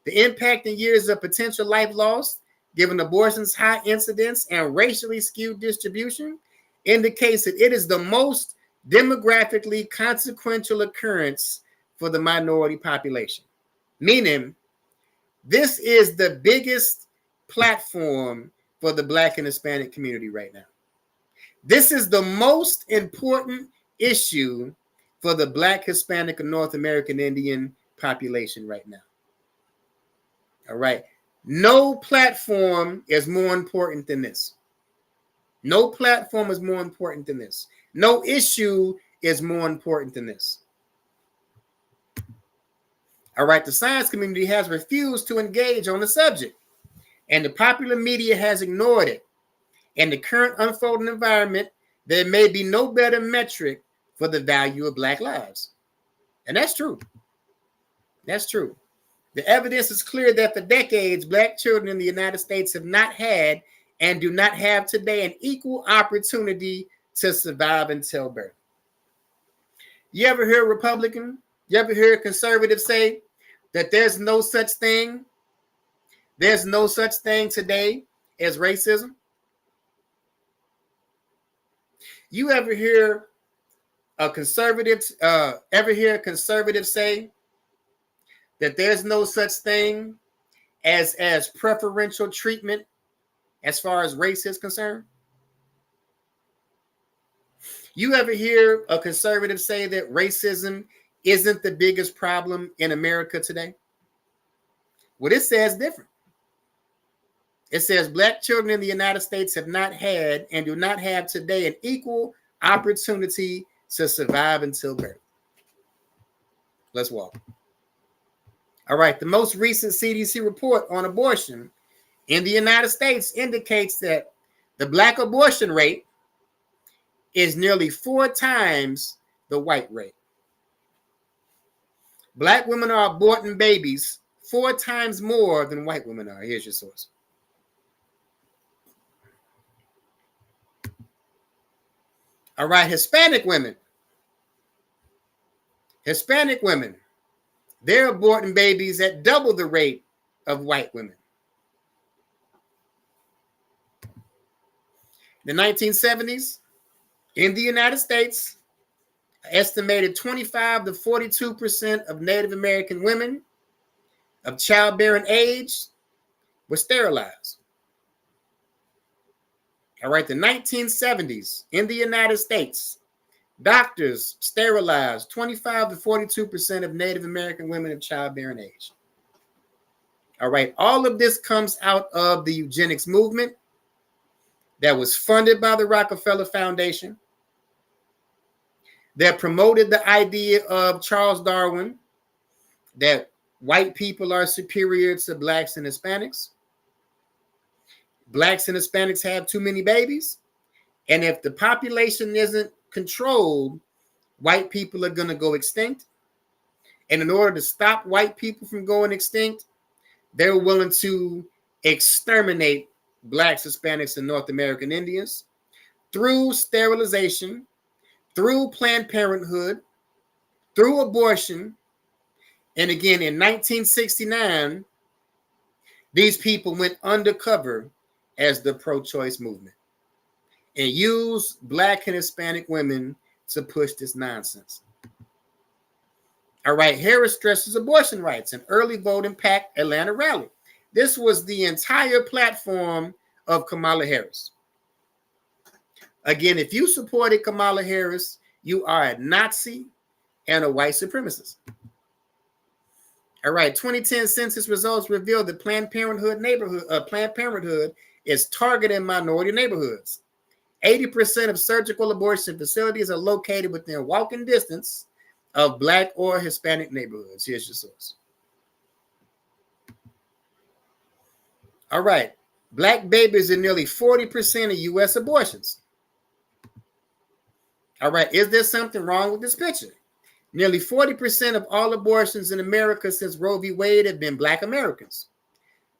The impact in years of potential life loss, given abortion's high incidence and racially skewed distribution, indicates that it is the most demographically consequential occurrence for the minority population. Meaning, this is the biggest platform for the black and Hispanic community right now. This is the most important issue for the Black, Hispanic, and North American Indian population right now. All right. No platform is more important than this. No platform is more important than this. No issue is more important than this. All right. The science community has refused to engage on the subject, and the popular media has ignored it. In the current unfolding environment, there may be no better metric for the value of Black lives. And that's true. That's true. The evidence is clear that for decades, Black children in the United States have not had and do not have today an equal opportunity to survive until birth. You ever hear a Republican, you ever hear a conservative say that there's no such thing today as racism? You ever hear a conservative say that there's no such thing as preferential treatment as far as race is concerned? You ever hear a conservative say that racism isn't the biggest problem in America today? Well, it says different. It says Black children in the United States have not had and do not have today an equal opportunity to survive until birth. Let's walk. All right, the most recent CDC report on abortion in the United States indicates that the Black abortion rate is nearly 4 times the white rate. Black women are aborting babies 4 times more than white women are. Here's your source. All right, Hispanic women, they're aborting babies at double the rate of white women. In the 1970s, in the United States, an estimated 25 to 42% of Native American women of childbearing age were sterilized. All right, the 1970s in the United States, doctors sterilized 25 to 42% of Native American women of childbearing age. All right, all of this comes out of the eugenics movement that was funded by the Rockefeller Foundation, that promoted the idea of Charles Darwin, that white people are superior to Blacks and Hispanics. Blacks and Hispanics have too many babies. And if the population isn't controlled, white people are going to go extinct. And in order to stop white people from going extinct, they're willing to exterminate Blacks, Hispanics, and North American Indians through sterilization, through Planned Parenthood, through abortion. And again, in 1969, these people went undercover as the pro-choice movement and used Black and Hispanic women to push this nonsense. All right, Harris stresses abortion rights and early voting packed Atlanta rally. This was the entire platform of Kamala Harris. Again, if you supported Kamala Harris, you are a Nazi and a white supremacist. All right, 2010 census results revealed that Planned Parenthood is targeting minority neighborhoods. 80% of surgical abortion facilities are located within walking distance of Black or Hispanic neighborhoods. Here's your source. All right, Black babies are nearly 40% of U.S. abortions. All right, is there something wrong with this picture? Nearly 40% of all abortions in America since Roe v. Wade have been Black Americans.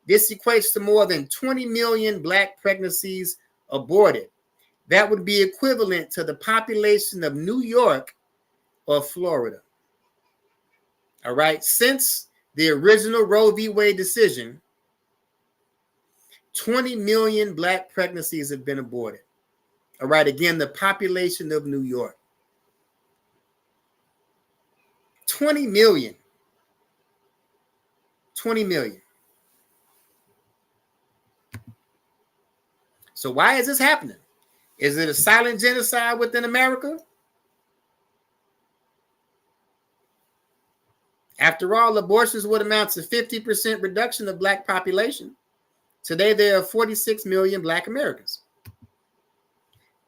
This equates to more than 20 million Black pregnancies aborted. That would be equivalent to the population of New York or Florida. All right, since the original Roe v. Wade decision, 20 million Black pregnancies have been aborted. All right, again, the population of New York. 20 million. 20 million. So why is this happening? Is it a silent genocide within America? After all, abortions would amount to 50% reduction of Black population. Today, there are 46 million Black Americans.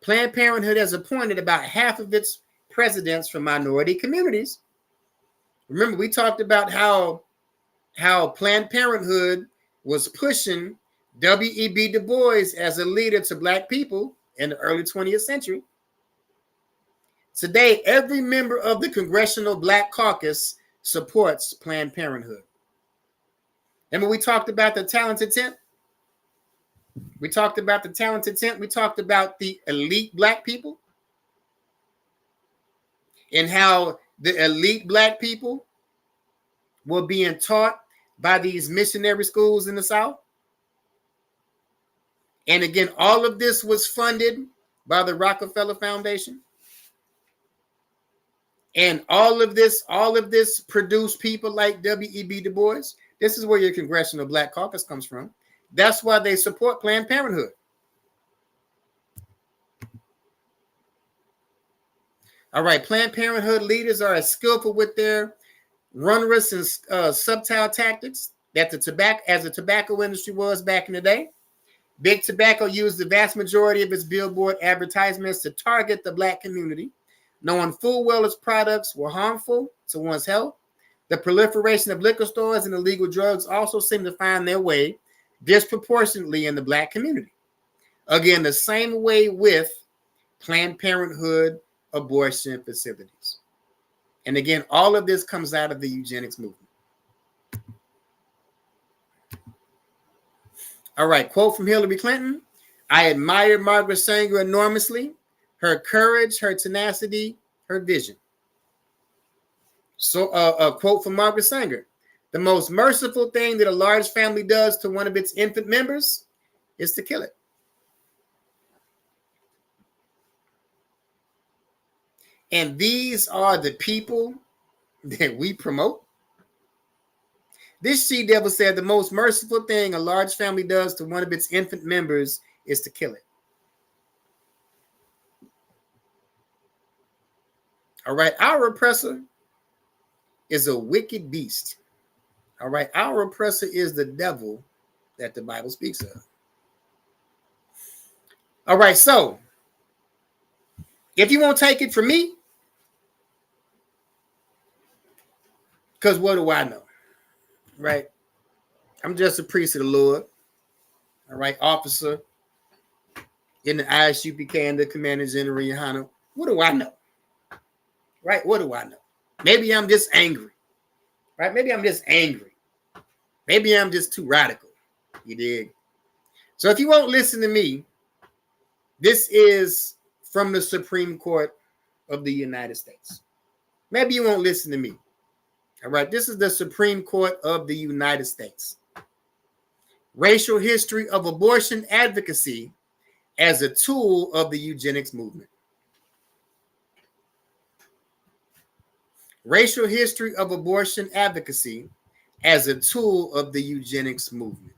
Planned Parenthood has appointed about half of its presidents from minority communities. Remember, we talked about how Planned Parenthood was pushing W.E.B. Du Bois as a leader to Black people in the early 20th century. Today, every member of the Congressional Black Caucus supports Planned Parenthood. Remember, we talked about the talented 10th? We talked about the talented 10th. We talked about the elite Black people and how the elite Black people were being taught by these missionary schools in the South. And again, all of this was funded by the Rockefeller Foundation. And all of this produced people like W.E.B. Du Bois. This is where your Congressional Black Caucus comes from. That's why they support Planned Parenthood. All right, Planned Parenthood leaders are as skillful with their runorous and subtle tactics that the tobacco industry was back in the day. Big Tobacco used the vast majority of its billboard advertisements to target the Black community, knowing full well its products were harmful to one's health. The proliferation of liquor stores and illegal drugs also seemed to find their way disproportionately in the Black community. Again, the same way with Planned Parenthood abortion facilities. And again, all of this comes out of the eugenics movement. All right, quote from Hillary Clinton. I admire Margaret Sanger enormously, her courage, her tenacity, her vision. So a quote from Margaret Sanger. The most merciful thing that a large family does to one of its infant members is to kill it. And these are the people that we promote. This she-devil said the most merciful thing a large family does to one of its infant members is to kill it. All right, our oppressor is a wicked beast. All right, our oppressor is the devil that the Bible speaks of. All right, so if you won't take it from me, because what do I know, right? I'm just a priest of the Lord, all right, officer in the ISUPK and the Commander General, Your Honor. What do I know, right? What do I know? Maybe I'm just angry, right? Maybe I'm just angry. Maybe I'm just too radical, you dig? So if you won't listen to me, this is from the Supreme Court of the United States. Maybe you won't listen to me. All right, this is the Supreme Court of the United States. Racial history of abortion advocacy as a tool of the eugenics movement. Racial history of abortion advocacy as a tool of the eugenics movement.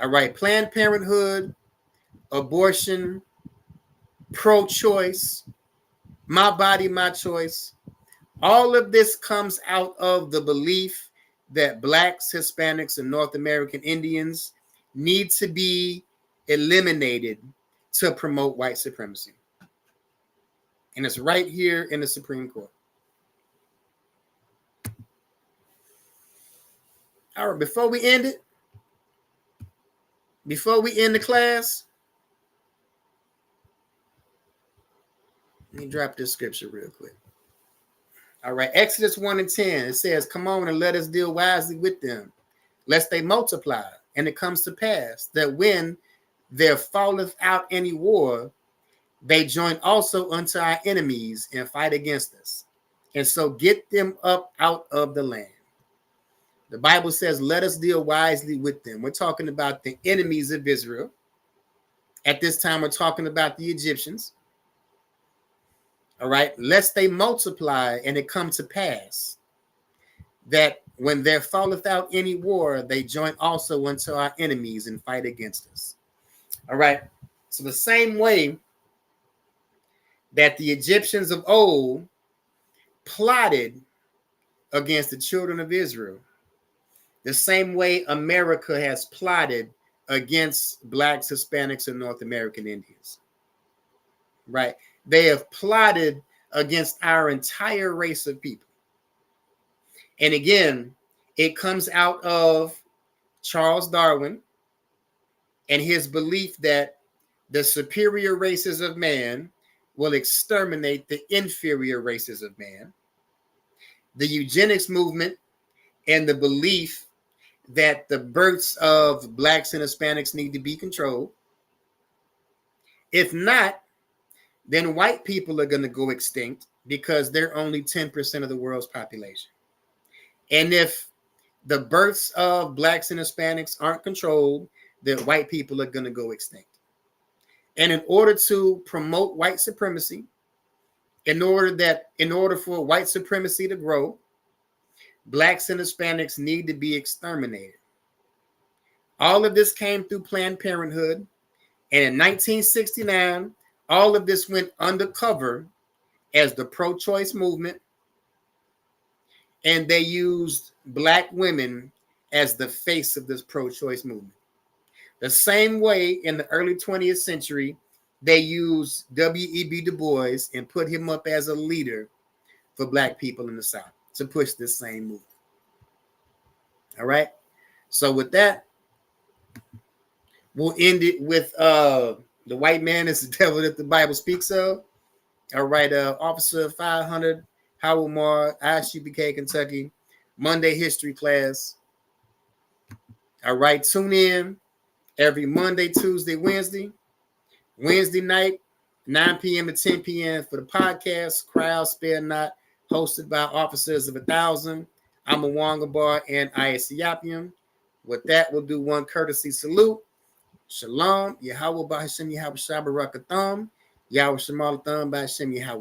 All right, Planned Parenthood, abortion, pro-choice, my body, my choice. All of this comes out of the belief that Blacks, Hispanics, and North American Indians need to be eliminated to promote white supremacy. And it's right here in the Supreme Court. All right, before we end it, before we end the class, let me drop this scripture real quick. All right, Exodus 1:10, it says, come on and let us deal wisely with them, lest they multiply. And it comes to pass that when there falleth out any war, they join also unto our enemies and fight against us. And so get them up out of the land. The Bible says, let us deal wisely with them. We're talking about the enemies of Israel. At this time, we're talking about the Egyptians. All right, lest they multiply, and it come to pass that when there falleth out any war, they join also unto our enemies and fight against us. All right, So the same way that the Egyptians of old plotted against the children of Israel, the same way America has plotted against Blacks, Hispanics, and North American Indians. Right? They have plotted against our entire race of people. And again, it comes out of Charles Darwin and his belief that the superior races of man will exterminate the inferior races of man. The eugenics movement and the belief that the births of Blacks and Hispanics need to be controlled. If not, then white people are going to go extinct because they're only 10% of the world's population. And if the births of Blacks and Hispanics aren't controlled, then white people are going to go extinct. And in order to promote white supremacy, in order for white supremacy to grow, Blacks and Hispanics need to be exterminated. All of this came through Planned Parenthood. And in 1969, all of this went undercover as the pro-choice movement. And they used Black women as the face of this pro-choice movement. The same way in the early 20th century, they used W.E.B. Du Bois and put him up as a leader for Black people in the South to push this same movement. All right. So with that, we'll end it with the white man is the devil that the Bible speaks of. All right. Officer 500, Howard Moore, ISUPK, Kentucky, Monday history class. All right. Tune in every Monday, Tuesday, Wednesday. Wednesday night, 9 p.m. to 10 p.m. for the podcast, Crowd Spare Not, hosted by Officers of 1,000. I'm a Wangabar and ISUPK. With that, we'll do one courtesy salute. Shalom, Yahweh B'Hashem Yahweh Shabbat Rakatham, Yahweh Shemal Thum B'Hashem Yahweh.